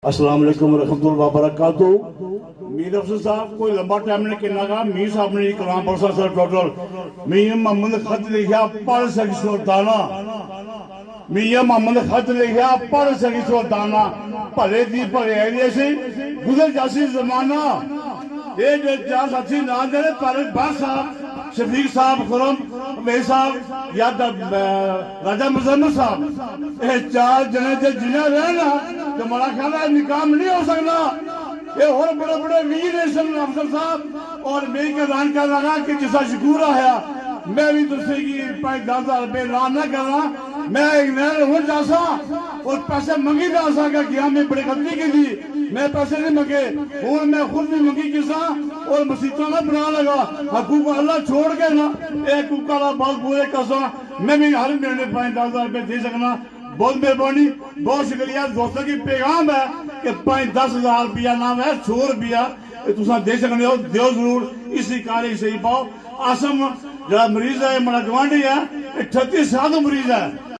अस्सलाम वालेकुम रहमतुल्लाहि व बरकातहू। मीर अफसर साहब कोई लंबा टाइम ने कहना कहा मीर साहब ने कलाम पढ़ा सर टोटल मियां मोहम्मद खत लिखा पढ़ सकी सुल्ताना मियां मोहम्मद खत लिखा पढ़ सकी सुल्ताना भले दी भले एरिया से गुजर जासी जमाना ये जो चार साथी ना दे पर बस साहब शफीक साहब खुरम मेरे साहब या राजा मुजम्मिल साहब ये चार जने जो जिन्हें रहना तो मेरा ख्याल है निकाम नहीं हो सकता। ये और बड़े बड़े वीर अफसर साहब और मेरी का दान कर लगा कि जिसा शकूर आया मैं भी तुझसे की 5-10 रुपए ला न करना मैं एक नहर हो जासा और पैसे मंगी जासा का किया मैं बड़े गलती की थी मैं पैसे नहीं मंगे और मैं खुद भी मंगी किसा और मसीता ना बना लगा हकूक अल्लाह छोड़ के ना एक कुका बहुत पूरे कसा मैं भी हर महीने 5-10 रुपए दे सकना। बहुत मेहरबानी बहुत शुक्रिया दोस्तों की पैगाम है कि 5-10 हज़ार रुपया नाम है 100 रुपया तुसा दे सकते हो दो जरूर इसी कार्य सही पाओ। आसम जरा मरीज है मेरा गवांढी है 38 साल मरीज है।